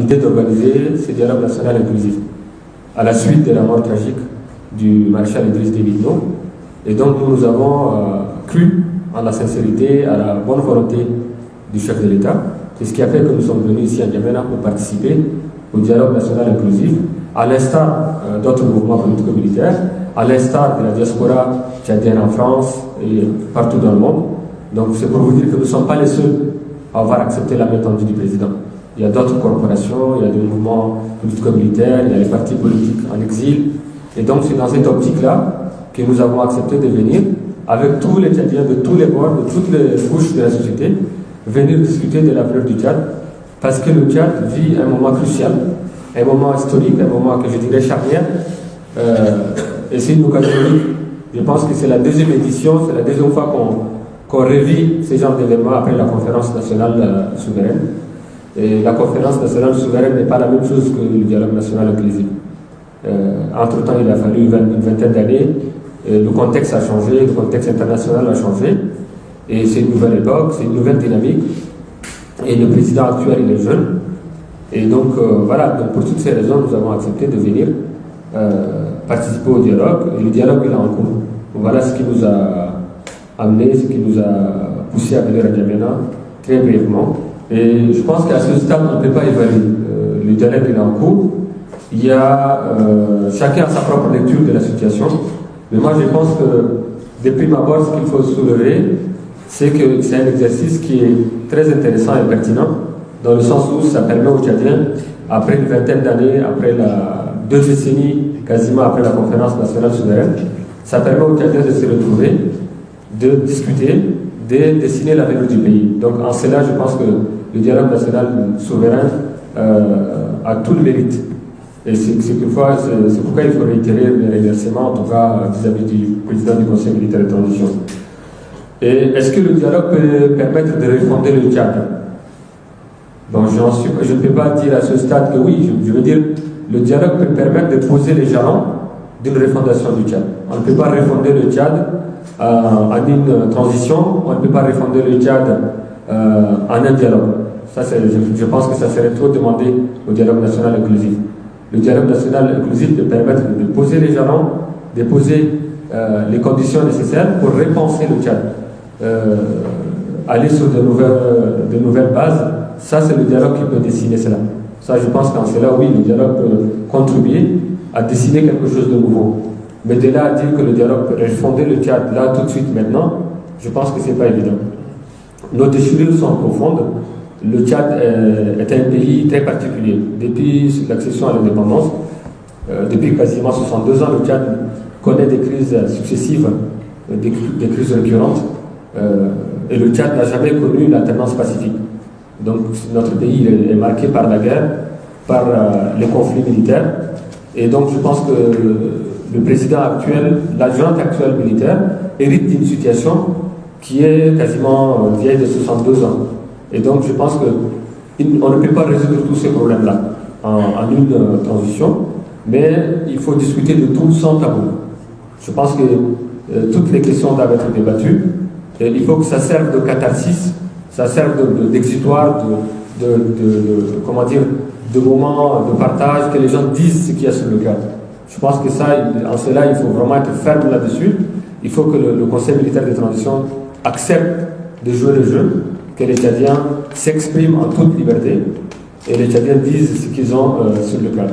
l'idée d'organiser ce dialogue national inclusif à la suite de la mort tragique du maréchal Idriss Déby Itno. Et donc nous avons cru en la sincérité, à la bonne volonté du chef de l'État. C'est ce qui a fait que nous sommes venus ici à N'Djamena pour participer au dialogue national inclusif, à l'instar d'autres mouvements politico-militaires, à l'instar de la diaspora tchadienne en France et partout dans le monde. Donc c'est pour vous dire que nous ne sommes pas les seuls à avoir accepté la main tendue du président. Il y a d'autres corporations, il y a des mouvements politico-militaires, il y a les partis politiques en exil. Et donc c'est dans cette optique-là que nous avons accepté de venir avec tous les Tchadiens de tous les bords, de toutes les couches de la société, venir discuter de l'avenir du Tchad, parce que le Tchad vit un moment crucial, un moment historique, un moment que je dirais charnière, et c'est une occasion unique. Je pense que c'est la deuxième édition, c'est la deuxième fois qu'on revit ces genres d'événements après la conférence nationale souveraine. Et la conférence nationale souveraine n'est pas la même chose que le dialogue national inclusif. Entre-temps, il a fallu une vingtaine d'années, le contexte a changé, le contexte international a changé, et c'est une nouvelle époque, c'est une nouvelle dynamique, et le président actuel, il est jeune, et donc voilà, donc pour toutes ces raisons, nous avons accepté de venir participer au dialogue, et le dialogue il est en cours. Voilà ce qui nous a amené, ce qui nous a poussé à venir à N'Djamena, très brièvement. Et je pense qu'à ce stade, on ne peut pas évaluer. Le dialogue il est en cours. Il y a chacun a sa propre lecture de la situation. Mais moi, je pense que, de prime abord, ce qu'il faut soulever, c'est que c'est un exercice qui est très intéressant et pertinent, dans le sens où ça permet aux Tchadiens, après une vingtaine d'années, après 2 décennies, quasiment après la conférence nationale souveraine, ça permet aux Tchadiens de se retrouver, de discuter, de dessiner l'avenir du pays. Donc en cela, je pense que le dialogue national souverain a tout le mérite. Et c'est pourquoi il faut réitérer mes remerciements, en tout cas vis-à-vis du président du Conseil militaire de transition. Et est-ce que le dialogue peut permettre de refonder le Tchad? Bon, je ne peux pas dire à ce stade que oui. Je veux dire, le dialogue peut permettre de poser les jalons d'une refondation du Tchad. On ne peut pas refonder le Tchad en une transition, on ne peut pas refonder le Tchad en un dialogue. Ça, je pense que ça serait trop demandé au dialogue national inclusif. Le dialogue national inclusif peut permettre de poser les jalons, de poser les conditions nécessaires pour repenser le Tchad. Aller sur de nouvelles bases, ça c'est le dialogue qui peut dessiner cela. Ça, je pense qu'en cela, oui, le dialogue peut contribuer à dessiner quelque chose de nouveau. Mais de là à dire que le dialogue peut refonder le Tchad là tout de suite maintenant, je pense que ce n'est pas évident. Nos déchirures sont profondes. Le Tchad est un pays très particulier. Depuis l'accession à l'indépendance, depuis quasiment 62 ans, le Tchad connaît des crises successives, des crises récurrentes. Et le Tchad n'a jamais connu une alternance pacifique. Donc notre pays est marqué par la guerre, par les conflits militaires. Et donc je pense que le président actuel, l'adjoint actuel militaire, hérite d'une situation qui est quasiment vieille de 62 ans. Et donc je pense qu'on ne peut pas résoudre tous ces problèmes-là en une transition, mais il faut discuter de tout sans tabou. Je pense que toutes les questions doivent être débattues. Et il faut que ça serve de catharsis, ça serve d'exutoire, comment dire, de moment de partage, que les gens disent ce qu'il y a sur le cœur. Je pense que ça, en cela, il faut vraiment être ferme là-dessus. Il faut que le Conseil militaire de transition accepte de jouer le jeu, que les Tchadiens s'expriment en toute liberté et les Tchadiens disent ce qu'ils ont sur le cœur.